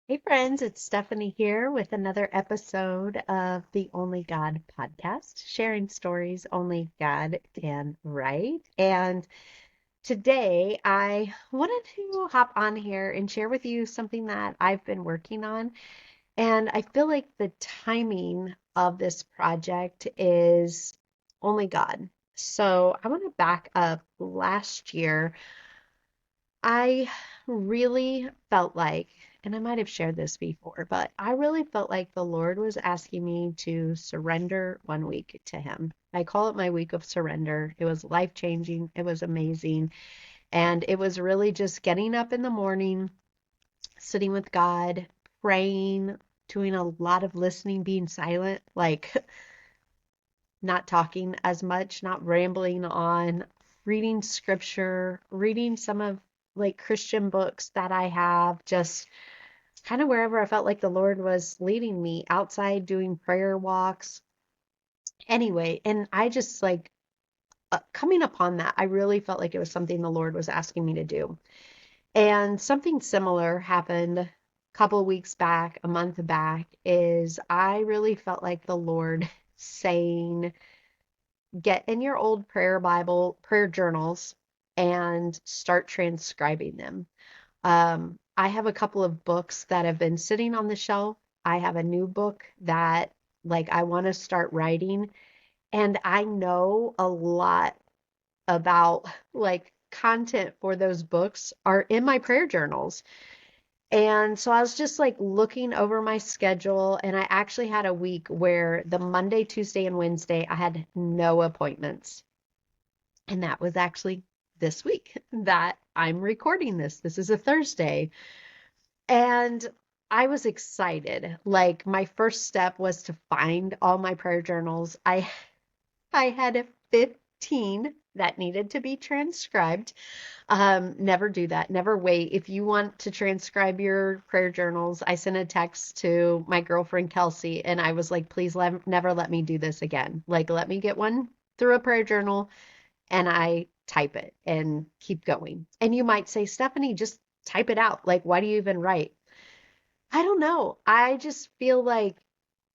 Hey friends, it's Stephanie here with another episode of the Only God podcast, sharing stories only God can write. And today I wanted to hop on here and share with you something that I've been working on. And I feel like the timing of this project is only God. So I want to back up last year. I really felt like, and I might have shared this before, but I really felt like the Lord was asking me to surrender 1 week to Him. I call it my week of surrender. It was life changing, it was amazing. And it was really just getting up in the morning, sitting with God, praying, doing a lot of listening, being silent, like not talking as much, not rambling on, reading scripture, reading some of like Christian books that I have, just kind of wherever I felt like the Lord was leading me, outside doing prayer walks. Anyway, and I just like coming upon that, I really felt like it was something the Lord was asking me to do. And something similar happened a couple of weeks back, a month back, is I really felt like the Lord saying, get in your old prayer Bible, prayer journals, and start transcribing them. I have a couple of books that have been sitting on the shelf. I have a new book that like I want to start writing, and I know a lot about like content for those books are in my prayer journals. And so I was just like looking over my schedule, and I actually had a week where the Monday, Tuesday, and Wednesday I had no appointments. And that was actually this week that I'm recording this. This is a Thursday. And I was excited. Like my first step was to find all my prayer journals. I had 15 that needed to be transcribed. Never do that. Never wait. If you want to transcribe your prayer journals, I sent a text to my girlfriend Kelsey and I was like, please never let me do this again. Like, let me get one through a prayer journal and I type it and keep going. And you might say, Stephanie, just type it out. Like, why do you even write? I don't know. I just feel like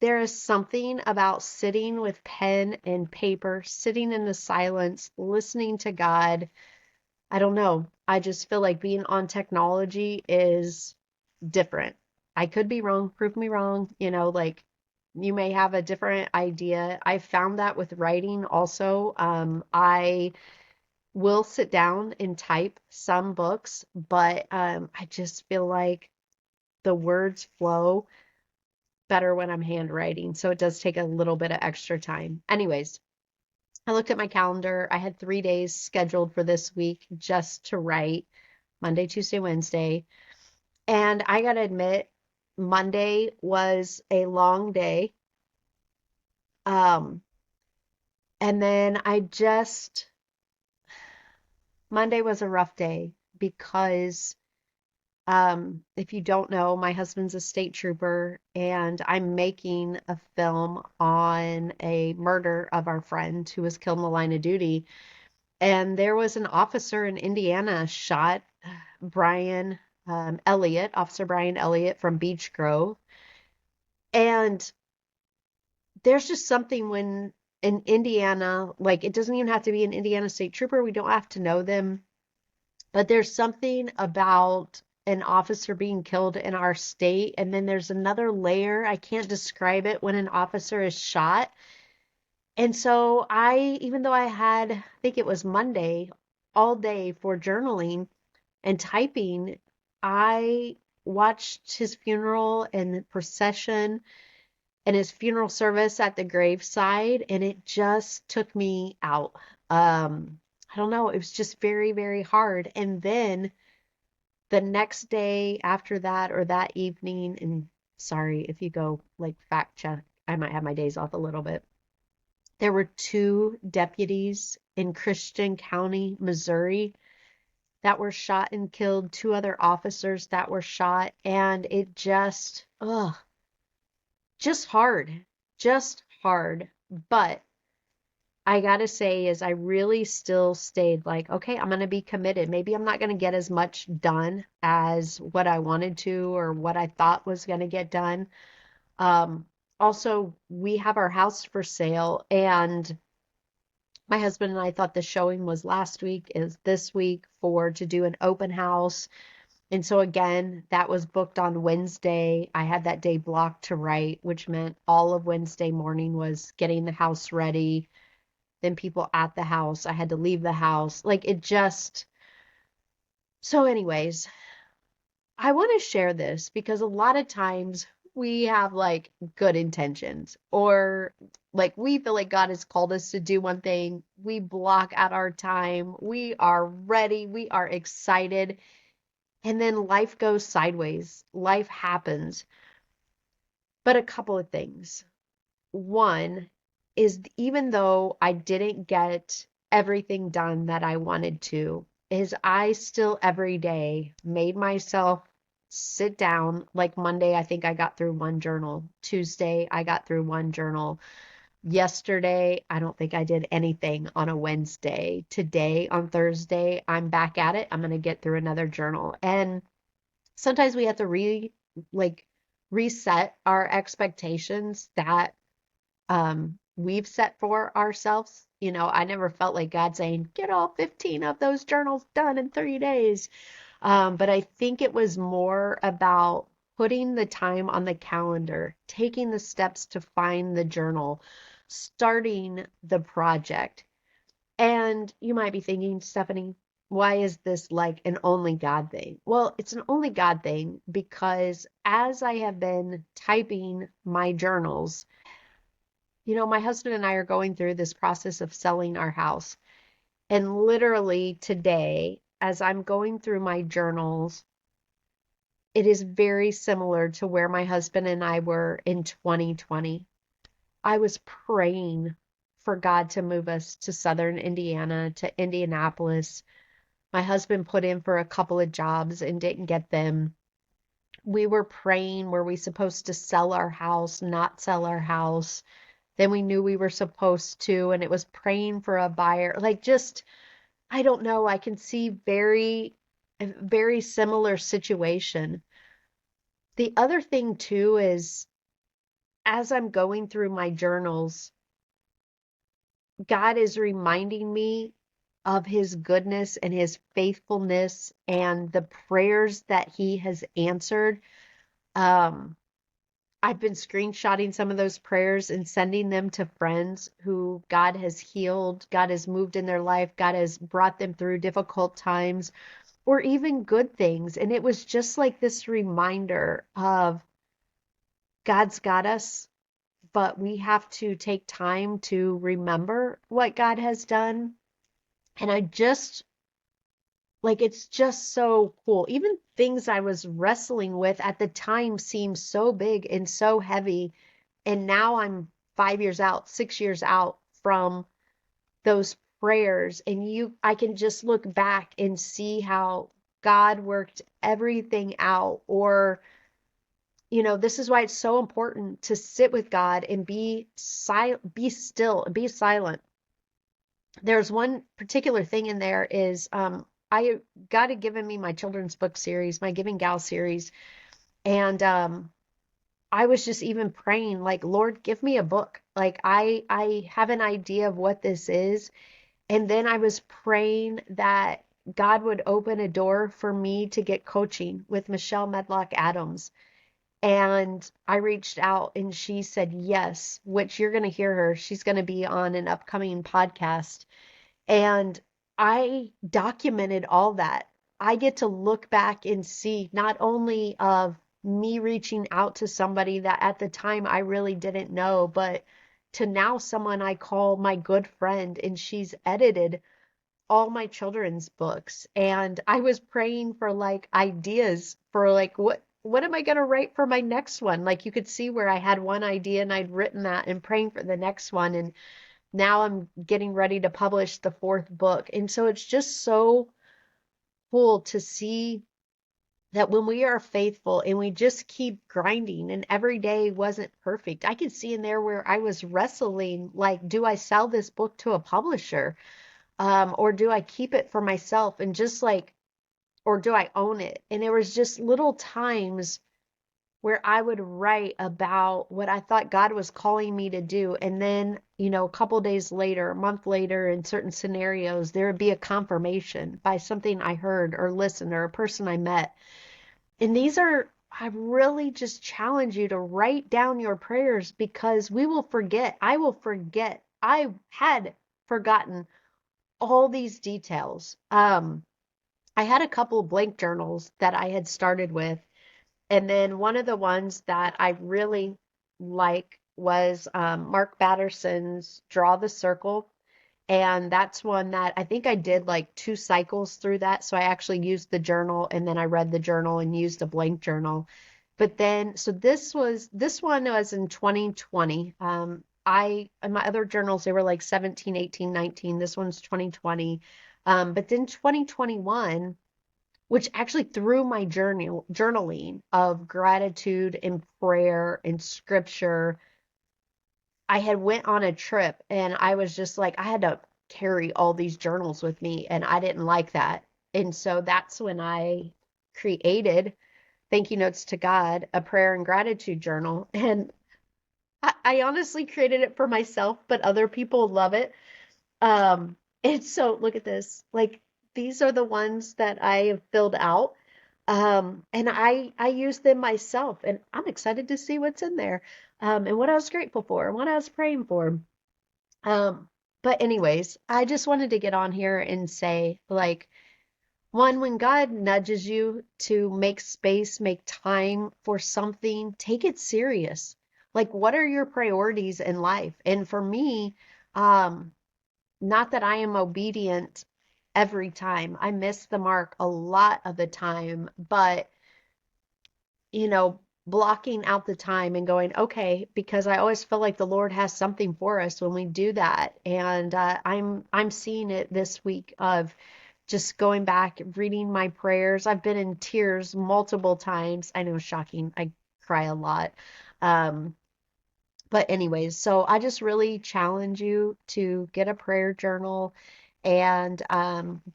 there is something about sitting with pen and paper, sitting in the silence, listening to God. I don't know. I just feel like being on technology is different. I could be wrong, prove me wrong, like you may have a different idea. I found that with writing also. I will sit down and type some books, but I just feel like the words flow better when I'm handwriting. So it does take a little bit of extra time. Anyways, I looked at my calendar. I had 3 days scheduled for this week just to write Monday, Tuesday, Wednesday. And I got to admit, Monday was a long day. Um, and then Monday was a rough day because if you don't know, my husband's a state trooper, and I'm making a film on a murder of our friend who was killed in the line of duty. And there was an officer in Indiana shot Brian Elliott, Officer Brian Elliott from Beech Grove. And there's just something when in Indiana, like it doesn't even have to be an Indiana state trooper, we don't have to know them. But there's something about an officer being killed in our state. And then there's another layer. I can't describe it when an officer is shot. And so even though I had, I think it was Monday, all day for journaling and typing, I watched his funeral and the procession and his funeral service at the graveside, and it just took me out. I don't know, it was just very, very hard. And then the next day after that, or that evening, and sorry if you go like fact check, I might have my days off a little bit. There were two deputies in Christian County, Missouri, that were shot and killed, two other officers that were shot, and it just hard, just hard. But I gotta say is I really still stayed like, okay, I'm gonna be committed. Maybe I'm not gonna get as much done as what I wanted to or what I thought was gonna get done. Um, Also, we have our house for sale, and my husband and I thought the showing was last week, is this week for to do an open house. And so again, that was booked on Wednesday. I had that day blocked to write, which meant all of Wednesday morning was getting the house ready, then people at the house. I had to leave the house. Like it just, so anyways, I want to share this because a lot of times we have like good intentions or like we feel like God has called us to do one thing. We block out our time. We are ready. We are excited. And then life goes sideways. Life happens. But a couple of things. One is even though I didn't get everything done that I wanted to, is I still every day made myself sit down. Like Monday, I think I got through one journal. Tuesday, I got through one journal. Yesterday, I don't think I did anything on a Wednesday. Today, on Thursday, I'm back at it. I'm going to get through another journal. And sometimes we have to like reset our expectations that we've set for ourselves. You know, I never felt like God saying, get all 15 of those journals done in 3 days. But I think it was more about putting the time on the calendar, taking the steps to find the journal, starting the project. And you might be thinking, Stephanie, why is this like an only God thing? Well, it's an only God thing because as I have been typing my journals, you know, my husband and I are going through this process of selling our house. And literally today, as I'm going through my journals, it is very similar to where my husband and I were in 2020. I was praying for God to move us to southern Indiana, to Indianapolis. My husband put in for a couple of jobs and didn't get them. We were praying, were we supposed to sell our house, not sell our house? Then we knew we were supposed to, and it was praying for a buyer. Like just, I don't know, I can see a very similar situation. The other thing too is as I'm going through my journals, God is reminding me of his goodness and his faithfulness and the prayers that he has answered. Um, I've been screenshotting some of those prayers and sending them to friends who God has healed, God has moved in their life, God has brought them through difficult times or even good things. And it was just like this reminder of God's got us, but we have to take time to remember what God has done. And I just like it's just so cool. Even things I was wrestling with at the time seemed so big and so heavy. And now I'm 5 years out, 6 years out from those prayers. And I can just look back and see how God worked everything out. Or, you know, this is why it's so important to sit with God and be silent, be still, and be silent. There's one particular thing in there is I God had given me my children's book series, my Giving Gal series, and I was just even praying like, Lord, give me a book. Like I have an idea of what this is, and then I was praying that God would open a door for me to get coaching with Michelle Medlock Adams. And I reached out and she said yes, which you're going to hear her. She's going to be on an upcoming podcast. And I documented all that. I get to look back and see not only of me reaching out to somebody that at the time I really didn't know, but to now someone I call my good friend, and she's edited all my children's books. And I was praying for like ideas for like what am I going to write for my next one? Like you could see where I had one idea and I'd written that and praying for the next one. And now I'm getting ready to publish the fourth book. And so it's just so cool to see that when we are faithful and we just keep grinding and every day wasn't perfect, I could see in there where I was wrestling, like, do I sell this book to a publisher? Or do I keep it for myself and just like, or do I own it? And there was just little times where I would write about what I thought God was calling me to do. And then, a couple days later, a month later, in certain scenarios, there would be a confirmation by something I heard or listened or a person I met. And I really just challenge you to write down your prayers because we will forget. I will forget. I had forgotten all these details. I had a couple blank journals that I had started with, and then one of the ones that I really like was Mark Batterson's Draw the Circle. And that's one that I think I did like 2 cycles through that. So I actually used the journal and then I read the journal and used a blank journal. But then, so this one was in 2020. In my other journals, they were like 17, 18, 19. This one's 2020. But then 2021, which actually through my journaling of gratitude and prayer and scripture, I had went on a trip and I was just like, I had to carry all these journals with me and I didn't like that. And so that's when I created Thank You Notes to God, a prayer and gratitude journal. And I honestly created it for myself, but other people love it. And so look at this. Like these are the ones that I have filled out. And I use them myself and I'm excited to see what's in there. And what I was grateful for and what I was praying for. Um, but anyways, I just wanted to get on here and say, like, one, when God nudges you to make space, make time for something, take it serious. Like, what are your priorities in life? And for me, um, not that I am obedient every time. I miss the mark a lot of the time, but blocking out the time and going, okay, because I always feel like the Lord has something for us when we do that. And I'm seeing it this week of just going back, reading my prayers. I've been in tears multiple times. I know, shocking. I cry a lot. Um, but anyways, so I just really challenge you to get a prayer journal and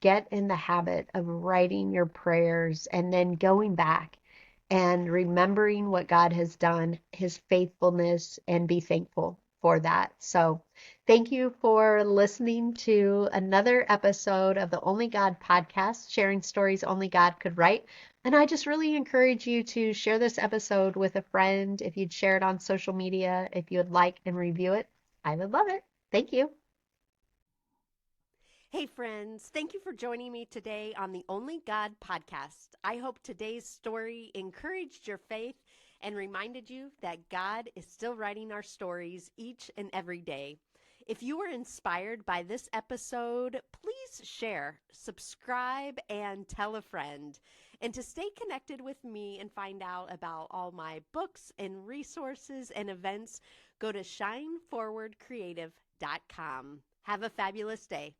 get in the habit of writing your prayers and then going back and remembering what God has done, his faithfulness, and be thankful for that. So, thank you for listening to another episode of the Only God podcast, sharing stories only God could write. And I just really encourage you to share this episode with a friend. If you'd share it on social media, if you would like and review it, I would love it. Thank you. Hey, friends, thank you for joining me today on the Only God podcast. I hope today's story encouraged your faith and reminded you that God is still writing our stories each and every day. If you were inspired by this episode, please share, subscribe, and tell a friend. And to stay connected with me and find out about all my books and resources and events, go to shineforwardcreative.com. Have a fabulous day.